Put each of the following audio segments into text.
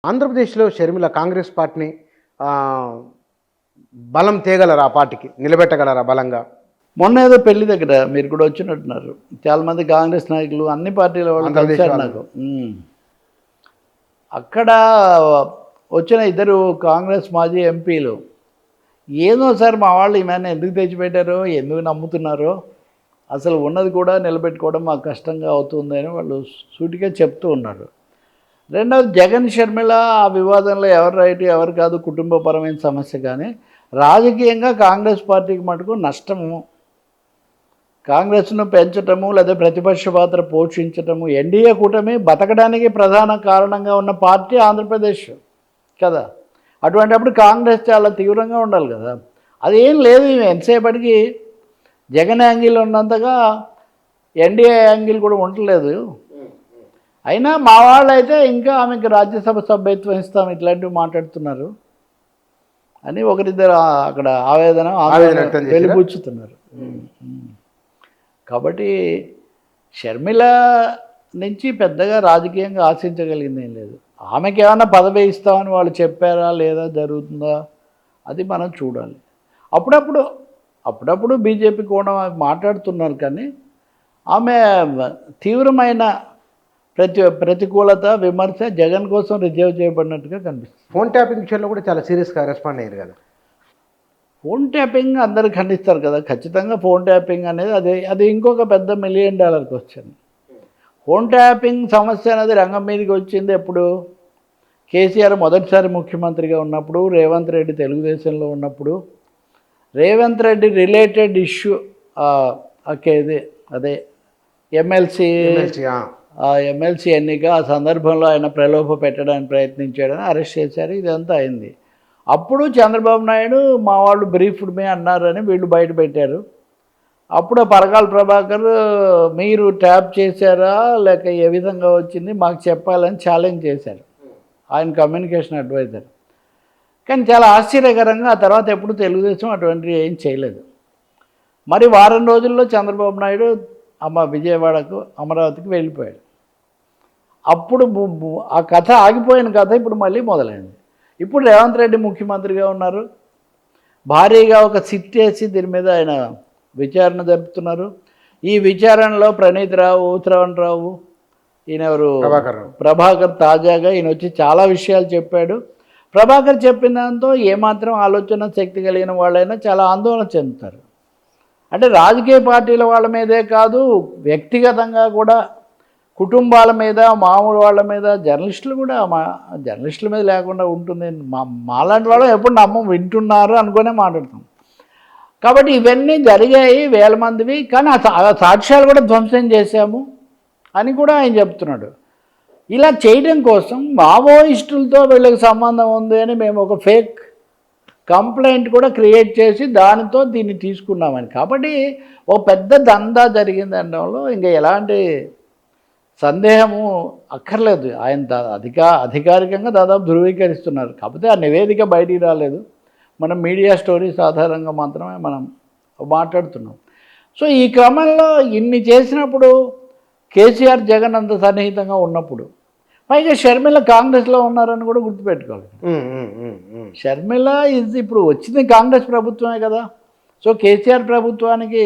ఆంధ్రప్రదేశ్‌లో షర్మిల కాంగ్రెస్ పార్టీని బలం తేగలరా? ఆ పార్టీకి నిలబెట్టగలరా బలంగా? మొన్న ఏదో పెళ్లి దగ్గర మీరు కూడా వచ్చినట్టున్నారు. చాలామంది కాంగ్రెస్ నాయకులు అన్ని పార్టీల వాళ్ళు ఆంధ్రప్రదేశ్ కలిశారు వాళ్ళు. నాకు. అక్కడ వచ్చిన ఇద్దరు కాంగ్రెస్ మాజీ ఎంపీలు ఏదో సార్ మా వాళ్ళు ఈమెను ఎందుకు తెచ్చిపెట్టారో, ఎందుకు నమ్ముతున్నారో, అసలు ఉన్నది కూడా నిలబెట్టుకోవడం మాకు కష్టంగా అవుతుందని వాళ్ళు సూటిగా చెప్తూ ఉన్నారు. రెండవది జగన్ షర్మిల ఆ వివాదంలో ఎవరు రైట్ ఎవరు కాదు కుటుంబపరమైన సమస్య, కానీ రాజకీయంగా కాంగ్రెస్ పార్టీకి మటుకు నష్టము. కాంగ్రెస్ను పెంచటము లేదా ప్రతిపక్ష పాత్ర పోషించటము, ఎన్డీఏ కూటమి బతకడానికి ప్రధాన కారణంగా ఉన్న పార్టీ ఆంధ్రప్రదేశ్ కదా. అటువంటిప్పుడు కాంగ్రెస్ చాలా తీవ్రంగా ఉండాలి కదా. అదేం లేదు, ఎంతసేపటికి జగన్ యాంగిల్ ఉన్నంతగా ఎన్డీఏ యాంగిల్ కూడా ఉండలేదు. అయినా మా వాళ్ళు అయితే ఇంకా ఆమెకు రాజ్యసభ సభ్యత్వం ఇస్తాం ఇట్లాంటివి మాట్లాడుతున్నారు అని ఒకరిద్దరు అక్కడ ఆవేదన వెలిబుచ్చుతున్నారు. కాబట్టి షర్మిల నుంచి పెద్దగా రాజకీయంగా ఆశించగలిగింది ఏం లేదు. ఆమెకి ఏమైనా పదవి ఇస్తామని వాళ్ళు చెప్పారా లేదా, జరుగుతుందా అది మనం చూడాలి. అప్పుడప్పుడు బీజేపీ కూడా మాట్లాడుతున్నారు, కానీ ఆమె తీవ్రమైన ప్రతికూలత విమర్శ జగన్ కోసం రిజర్వ్ చేయబడినట్టుగా కనిపిస్తుంది. ఫోన్ ట్యాపింగ్ విషయంలో కూడా చాలా సీరియస్గా రెస్పాండ్ అయ్యారు కదా. ఫోన్ ట్యాపింగ్ అందరూ ఖండిస్తారు కదా. ఖచ్చితంగా ఫోన్ ట్యాపింగ్ అనేది అది ఇంకొక పెద్ద $1 మిలియన్ క్వశ్చన్. ఫోన్ ట్యాపింగ్ సమస్య అనేది రంగం మీదకి వచ్చింది ఎప్పుడు? కేసీఆర్ మొదటిసారి ముఖ్యమంత్రిగా ఉన్నప్పుడు, రేవంత్ రెడ్డి తెలుగుదేశంలో ఉన్నప్పుడు, రేవంత్ రెడ్డి రిలేటెడ్ ఇష్యూ అదే ఎమ్మెల్సీ ఎన్నిక, ఆ సందర్భంలో ఆయన ప్రలోభ పెట్టడానికి ప్రయత్నించాడని అరెస్ట్ చేశారు. ఇదంతా అయింది. అప్పుడు చంద్రబాబు నాయుడు మా వాళ్ళు బ్రీఫ్డ్ మీ అన్నారని వీళ్ళు బయట పెట్టారు. అప్పుడు పరకాల ప్రభాకర్ మీరు ట్యాప్ చేశారా లేక ఏ విధంగా వచ్చింది మాకు చెప్పాలని ఛాలెంజ్ చేశారు ఆయన కమ్యూనికేషన్ అడ్వైజర్. కానీ చాలా ఆశ్చర్యకరంగా ఆ తర్వాత ఎప్పుడు తెలుగుదేశం అటువంటివి ఏం చేయలేదు. మరి వారం రోజుల్లో చంద్రబాబు నాయుడు విజయవాడకు అమరావతికి వెళ్ళిపోయాడు. అప్పుడు ఆ కథ ఆగిపోయిన కథ ఇప్పుడు మళ్ళీ మొదలైంది. ఇప్పుడు రేవంత్ రెడ్డి ముఖ్యమంత్రిగా ఉన్నారు. భారీగా ఒక సిట్ వేసి దీని మీద ఆయన విచారణ జరుపుతున్నారు. ఈ విచారణలో ప్రణీత్ రావు, శ్రవణ్ రావు, ఈయనెవరు ప్రభాకర్ తాజాగా ఈయన వచ్చి చాలా విషయాలు చెప్పాడు. ప్రభాకర్ చెప్పిన దాంతో ఏమాత్రం ఆలోచన శక్తి కలిగిన వాళ్ళైనా చాలా ఆందోళన చెందుతారు. అంటే రాజకీయ పార్టీల వాళ్ళ మీదే కాదు, వ్యక్తిగతంగా కూడా కుటుంబాల మీద, మామూలు వాళ్ళ మీద, జర్నలిస్టులు కూడా జర్నలిస్టుల మీద లేకుండా ఉంటుంది. మాలాంటి వాళ్ళు ఎప్పుడు వింటున్నారు అనుకునే మాట్లాడుతాం. కాబట్టి ఇవన్నీ జరిగాయి వేల మందివి, కానీ ఆ సాక్ష్యాలు కూడా ధ్వంసం చేశాము అని కూడా ఆయన చెప్తున్నాడు. ఇలా చేయడం కోసం మావోయిస్టులతో వీళ్ళకి సంబంధం ఉంది అని మేము ఒక ఫేక్ కంప్లైంట్ కూడా క్రియేట్ చేసి దానితో దీన్ని తీసుకున్నామని. కాబట్టి ఓ పెద్ద దందా జరిగింది అనడంలో ఇంకా ఎలాంటి సందేహము అక్కర్లేదు. ఆయన అధికారికంగా దాదాపు ధృవీకరిస్తున్నారు. కాకపోతే ఆ నివేదిక బయటికి రాలేదు. మనం మీడియా స్టోరీస్ ఆధారంగా మాత్రమే మనం మాట్లాడుతున్నాం. సో ఈ క్రమంలో ఇన్ని చేసినప్పుడు కేసీఆర్ జగన్ అంత సన్నిహితంగా ఉన్నప్పుడు, పైగా షర్మిల కాంగ్రెస్లో ఉన్నారని కూడా గుర్తుపెట్టుకోవాలి. షర్మిల ఇప్పుడు వచ్చింది కాంగ్రెస్ ప్రభుత్వమే కదా. సో కేసీఆర్ ప్రభుత్వానికి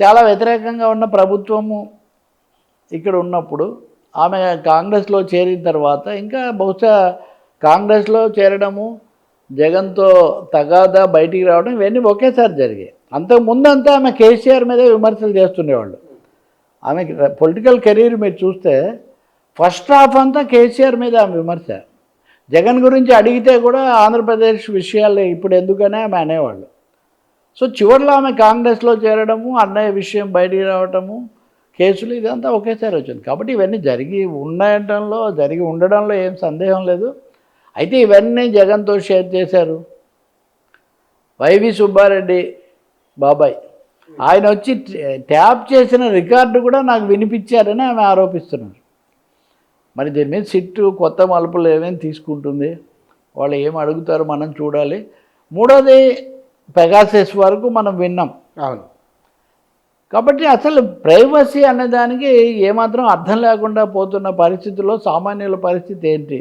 చాలా వ్యతిరేకంగా ఉన్న ప్రభుత్వము ఇక్కడ ఉన్నప్పుడు ఆమె కాంగ్రెస్లో చేరిన తర్వాత ఇంకా బహుశా కాంగ్రెస్లో చేరడము, జగన్తో తగాదా బయటికి రావడం ఇవన్నీ ఒకేసారి జరిగాయి. అంతకుముందంతా ఆమె కేసీఆర్ మీదే విమర్శలు చేస్తుండేవాళ్ళు. ఆమె పొలిటికల్ కెరీర్ మీరు చూస్తే ఫస్ట్ హాఫ్ అంతా కేసీఆర్ మీద ఆమె విమర్శ. జగన్ గురించి అడిగితే కూడా ఆంధ్రప్రదేశ్ విషయాలు ఇప్పుడు ఎందుకనే ఆమె అనేవాళ్ళు. సో చివరిలో ఆమె కాంగ్రెస్లో చేరడము, అన్నయ్య విషయం బయటికి రావటము, కేసులు, ఇదంతా ఒకేసారి వచ్చింది. కాబట్టి ఇవన్నీ జరిగి ఉండడంలో ఏం సందేహం లేదు. అయితే ఇవన్నీ జగన్తో షేర్ చేశారు. వైవి సుబ్బారెడ్డి బాబాయ్ ఆయన వచ్చి ట్యాప్ చేసిన రికార్డు కూడా నాకు వినిపించారని ఆమె ఆరోపిస్తున్నారు. మరి దీని మీద సిట్టు కొత్త మలుపులు ఏమేమి తీసుకుంటుంది, వాళ్ళు ఏం అడుగుతారో మనం చూడాలి. మూడోది పెగాసస్ వరకు మనం విన్నాం. అవును. కాబట్టి అసలు ప్రైవసీ అనే దానికి ఏమాత్రం అర్థం లేకుండా పోతున్న పరిస్థితుల్లో సామాన్యుల పరిస్థితి ఏంటి?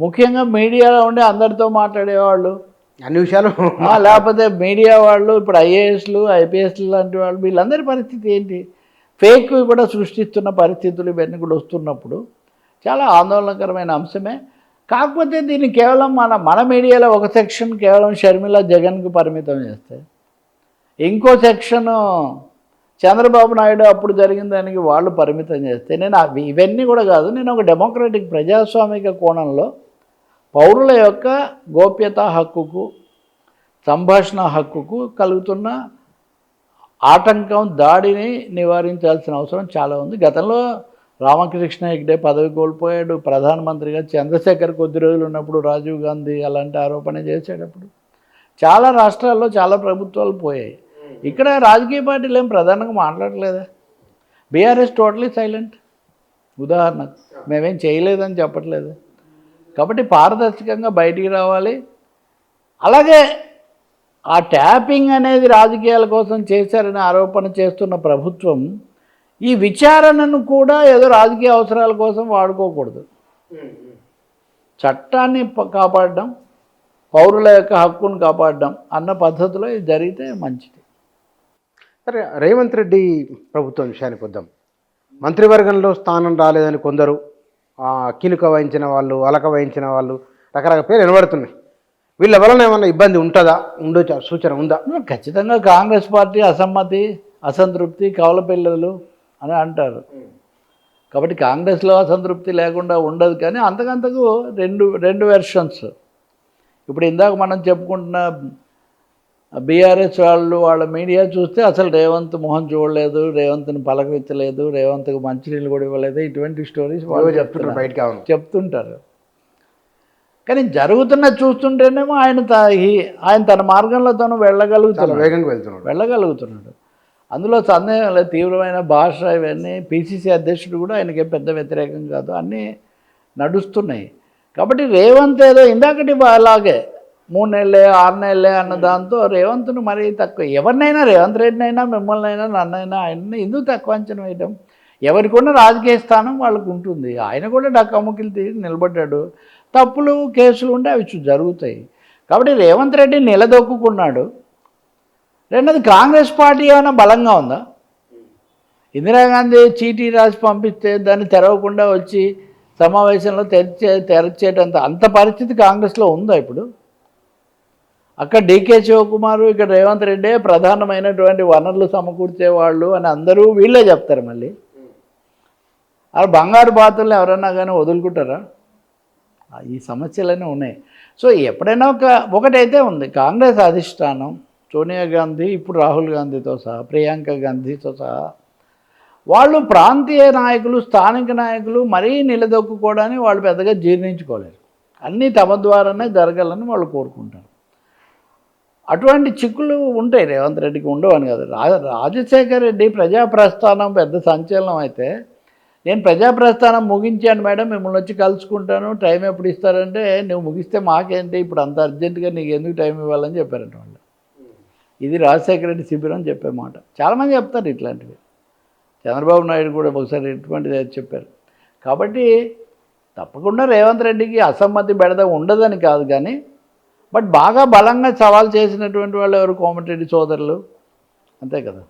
ముఖ్యంగా మీడియాలో ఉండి అందరితో మాట్లాడేవాళ్ళు, అన్ని విషయాలు లేకపోతే మీడియా వాళ్ళు, ఇప్పుడు ఐఏఎస్లు ఐపీఎస్లు లాంటి వాళ్ళు, వీళ్ళందరి పరిస్థితి ఏంటి? ఫేక్ కూడా సృష్టిస్తున్న పరిస్థితులు ఇవన్నీ కూడా వస్తున్నప్పుడు చాలా ఆందోళనకరమైన అంశమే. కాకపోతే దీన్ని కేవలం మన మీడియాలో ఒక సెక్షన్ కేవలం షర్మిల జగన్కి పరిమితం చేస్తే, ఇంకో సెక్షను చంద్రబాబు నాయుడు అప్పుడు జరిగిన దానికి వాళ్ళు పరిమితం చేస్తే, నేను ఇవన్నీ కూడా కాదు, నేను ఒక డెమోక్రటిక్ ప్రజాస్వామిక కోణంలో పౌరుల యొక్క గోప్యత హక్కుకు, సంభాషణ హక్కుకు కలుగుతున్న ఆటంకం, దాడిని నివారించాల్సిన అవసరం చాలా ఉంది. గతంలో రామకృష్ణ హెగ్డే పదవి కోల్పోయాడు, ప్రధానమంత్రిగా చంద్రశేఖర్ కొద్ది రోజులు ఉన్నప్పుడు రాజీవ్ గాంధీ అలాంటి ఆరోపణ చేసేటప్పుడు చాలా రాష్ట్రాల్లో చాలా ప్రభుత్వాలు పోయాయి. ఇక్కడ రాజకీయ పార్టీలు ఏం ప్రధానంగా మాట్లాడలేదా? BRS totally silent. ఉదాహరణకు మేమేం చేయలేదని చెప్పట్లేదు. కాబట్టి పారదర్శకంగా బయటికి రావాలి. అలాగే ఆ ట్యాపింగ్ అనేది రాజకీయాల కోసం చేశారని ఆరోపణ చేస్తున్న ప్రభుత్వం ఈ విచారణను కూడా ఏదో రాజకీయ అవసరాల కోసం వాడుకోకూడదు. చట్టాన్ని కాపాడడం, పౌరుల యొక్క హక్కును కాపాడడం అన్న పద్ధతిలో ఇది జరిగితే మంచిది. సరే, రేవంత్ రెడ్డి ప్రభుత్వం విషయానికి వద్దాం. మంత్రివర్గంలో స్థానం రాలేదని కొందరు, కినుక వహించిన వాళ్ళు, అలక వహించిన వాళ్ళు, రకరకాల పేర్లు వినబడుతున్నాయి. వీళ్ళ వలన ఏమన్నా ఇబ్బంది ఉంటుందా, ఉండొచ్చా, సూచన ఉందా? ఖచ్చితంగా కాంగ్రెస్ పార్టీ అసమ్మతి, అసంతృప్తి, కవల పిల్లలు అని అంటారు. కాబట్టి కాంగ్రెస్లో అసంతృప్తి లేకుండా ఉండదు. కానీ అంతకంతకు రెండు వెర్షన్స్. ఇప్పుడు ఇందాక మనం చెప్పుకుంటున్న బీఆర్ఎస్ వాళ్ళ మీడియా చూస్తే అసలు రేవంత్ మొహం చూడలేదు, రేవంత్ని పలకరించలేదు, రేవంత్కి మంచినీళ్ళు కూడా ఇవ్వలేదు, ఇటువంటి స్టోరీస్ వాళ్ళు చెప్తున్నారు, బయటకు చెప్తుంటారు. కానీ జరుగుతున్న చూస్తుంటేనేమో ఆయన తన మార్గంలో తను వెళ్ళగలుగుతున్నాడు. అందులో సందేహం లేదు. తీవ్రమైన భాష ఇవన్నీ, పిసిసి అధ్యక్షుడు కూడా ఆయనకి పెద్ద వ్యతిరేకం కాదు, అన్నీ నడుస్తున్నాయి. కాబట్టి రేవంత్ ఏదో ఇందాకటి అలాగే 3 నెలలే 6 నెలలే అన్న దాంతో రేవంత్ను మరీ తక్కువ, ఎవరినైనా రేవంత్ రెడ్డిని అయినా మిమ్మల్ని అయినా నన్నైనా ఆయన్ని ఎందుకు తక్కువ అంచనా వేయడం? ఎవరికి ఉన్న రాజకీయ స్థానం వాళ్ళకు ఉంటుంది. ఆయన కూడా డక్కముక్కిలు తీసి నిలబడ్డాడు. తప్పులు కేసులు ఉంటే అవి జరుగుతాయి. కాబట్టి రేవంత్ రెడ్డి నిలదొక్కున్నాడు. రెండోది, కాంగ్రెస్ పార్టీ ఏమైనా బలంగా ఉందా? ఇందిరాగాంధీ చీటీ రాసి పంపిస్తే దాన్ని తెరవకుండా వచ్చి సమావేశంలో తెరచేటంత అంత పరిస్థితి కాంగ్రెస్లో ఉందా ఇప్పుడు? అక్కడ డీకే శివకుమారు, ఇక్కడ రేవంత్ రెడ్డి ప్రధానమైనటువంటి వనరులు సమకూర్చేవాళ్ళు అని అందరూ వీళ్ళే చెప్తారు. మళ్ళీ ఆ బంగారు బాతుల్ని ఎవరన్నా కానీ వదులుకుంటారా? ఈ సమస్యలన్నీ ఉన్నాయి. సో ఎప్పుడైనా ఒకటైతే ఉంది, కాంగ్రెస్ అధిష్టానం సోనియా గాంధీ, ఇప్పుడు రాహుల్ గాంధీతో సహా, ప్రియాంక గాంధీతో సహా వాళ్ళు ప్రాంతీయ నాయకులు, స్థానిక నాయకులు మరీ నిలదొక్కుకోవడాన్ని వాళ్ళు పెద్దగా జీర్ణించుకోలేరు. అన్నీ తమ ద్వారానే జరగాలని వాళ్ళు కోరుకుంటారు. అటువంటి చిక్కులు ఉంటాయి. రేవంత్ రెడ్డికి ఉండవని కాదు. రాజశేఖర్ రెడ్డి ప్రజాప్రస్థానం పెద్ద సంచలనం అయితే, నేను ప్రజాప్రస్థానం ముగించాను మేడం, మిమ్మల్ని వచ్చి కలుసుకుంటాను, టైం ఎప్పుడు ఇస్తారంటే, నువ్వు ముగిస్తే మాకేంటి, ఇప్పుడు అంత అర్జెంటుగా నీకు ఎందుకు టైం ఇవ్వాలని చెప్పారంట వాళ్ళు. ఇది రాజశేఖర రెడ్డి శిబిరం చెప్పే మాట. చాలామంది చెప్తారు ఇట్లాంటివి. చంద్రబాబు నాయుడు కూడా ఒకసారి ఇటువంటిది చెప్పారు. కాబట్టి తప్పకుండా రేవంత్ రెడ్డికి అసమ్మతి బెడద ఉండదని కాదు, కానీ బట్ బాగా బలంగా సవాల్ చేసినటువంటి వాళ్ళు ఎవరు? కోమటిరెడ్డి సోదరులు, అంతే కదా.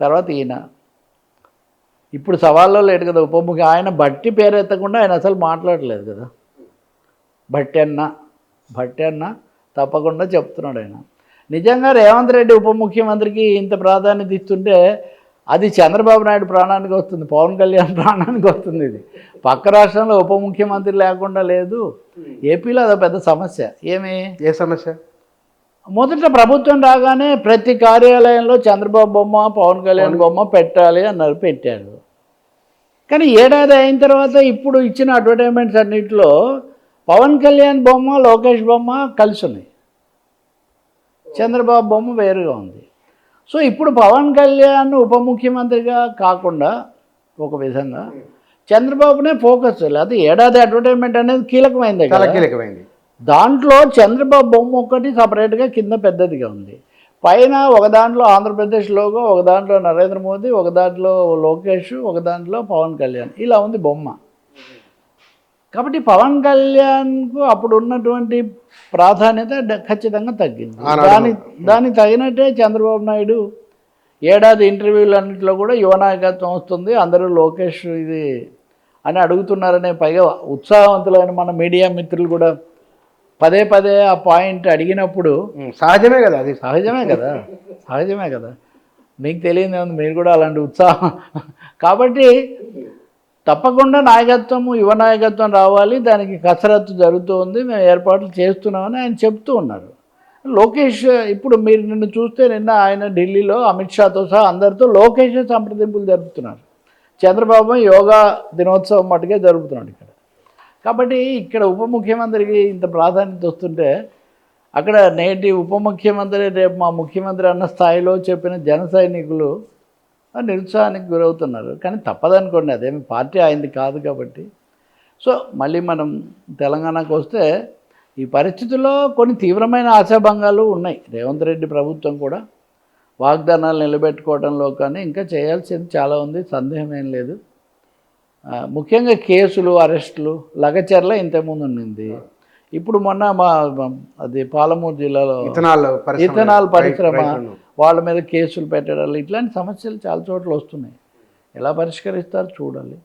తర్వాత ఈయన ఇప్పుడు సవాల్లో లేడు కదా ఉపముఖ్య. ఆయన బట్టి పేరు ఎత్తకుండా ఆయన అసలు మాట్లాడలేదు కదా. భట్టి అన్న తప్పకుండా చెప్తున్నాడు ఆయన. నిజంగా రేవంత్ రెడ్డి ఉప ముఖ్యమంత్రికి ఇంత ప్రాధాన్యత ఇస్తుంటే అది చంద్రబాబు నాయుడు ప్రాణానికి వస్తుంది, పవన్ కళ్యాణ్ ప్రాణానికి వస్తుంది. ఇది పక్క రాష్ట్రంలో ఉప ముఖ్యమంత్రి లేకుండా లేదు. ఏపీలో అదో పెద్ద సమస్య. ఏ సమస్య? మొదట ప్రభుత్వం రాగానే ప్రతి కార్యాలయంలో చంద్రబాబు బొమ్మ, పవన్ కళ్యాణ్ బొమ్మ పెట్టాలి అన్నారు, పెట్టారు. కానీ ఏడాది అయిన తర్వాత ఇప్పుడు ఇచ్చిన అడ్వర్టైజ్మెంట్స్ అన్నింటిలో పవన్ కళ్యాణ్ బొమ్మ, లోకేష్ బొమ్మ కలిసి ఉన్నాయి, చంద్రబాబు బొమ్మ వేరుగా ఉంది. సో ఇప్పుడు పవన్ కళ్యాణ్ ఉప ముఖ్యమంత్రిగా కాకుండా ఒక విధంగా చంద్రబాబునే ఫోకస్. లేకపోతే ఏడాది అడ్వర్టైజ్మెంట్ అనేది కీలకమైంది. కీలకమైంది. దాంట్లో చంద్రబాబు బొమ్మ ఒకటి సపరేట్గా కింద పెద్దదిగా ఉంది. పైన ఒక దాంట్లో ఆంధ్రప్రదేశ్ లోగో, ఒక దాంట్లో నరేంద్ర మోదీ, ఒక దాంట్లో లోకేష్, ఒక దాంట్లో పవన్ కళ్యాణ్, ఇలా ఉంది బొమ్మ. కాబట్టి పవన్ కళ్యాణ్కు అప్పుడు ఉన్నటువంటి ప్రాధాన్యత ఖచ్చితంగా తగ్గింది. దానికి తగినట్టే చంద్రబాబు నాయుడు ఏడాది ఇంటర్వ్యూలన్నింటిలో కూడా యువ నాయకత్వం వస్తుంది, అందరూ లోకేష్ ఇది అని అడుగుతున్నారనే, పైగా ఉత్సాహవంతులైన మన మీడియా మిత్రులు కూడా పదే పదే ఆ పాయింట్ అడిగినప్పుడు సహజమే కదా, అది సహజమే కదా, మీకు తెలియదు ఉంది, మీరు కూడా అలాంటి ఉత్సాహం. కాబట్టి తప్పకుండా నాయకత్వము, యువ నాయకత్వం రావాలి, దానికి కసరత్తు జరుగుతుంది, మేము ఏర్పాట్లు చేస్తున్నామని ఆయన చెప్తూ ఉన్నారు. లోకేష్ ఇప్పుడు మీరు నిన్ను చూస్తే నిన్న ఆయన ఢిల్లీలో అమిత్ షాతో సహా అందరితో లోకేష్ సంప్రదింపులు జరుపుతున్నారు. చంద్రబాబు యోగా దినోత్సవం మటుకే జరుపుతున్నాడు ఇక్కడ. కాబట్టి ఇక్కడ ఉప ముఖ్యమంత్రికి ఇంత ప్రాధాన్యత వస్తుంటే అక్కడ నేటి ఉప ముఖ్యమంత్రి రేపు మా ముఖ్యమంత్రి అన్న స్థాయిలో చెప్పిన జన సైనికులు నిరుత్సాహానికి గురవుతున్నారు. కానీ తప్పదనుకోండి, అదేమి పార్టీ అయింది కాదు కాబట్టి. సో మళ్ళీ మనం తెలంగాణకు వస్తే ఈ పరిస్థితుల్లో కొన్ని తీవ్రమైన ఆశాభంగాలు ఉన్నాయి. రేవంత్ రెడ్డి ప్రభుత్వం కూడా వాగ్దానాలు నిలబెట్టుకోవడంలో కానీ ఇంకా చేయాల్సింది చాలా ఉంది, సందేహం ఏం లేదు. ముఖ్యంగా కేసులు, అరెస్టులు, లగచర్ల ఇంతకుముందు ఉండింది. ఇప్పుడు మొన్న అది పాలమూరు జిల్లాలో ఇథనాల్ పరిశ్రమ వాళ్ళ మీద కేసులు పెట్టడాలు, ఇట్లాంటి సమస్యలు చాలా చోట్ల వస్తున్నాయి. ఎలా పరిష్కరిస్తారు చూడాలి.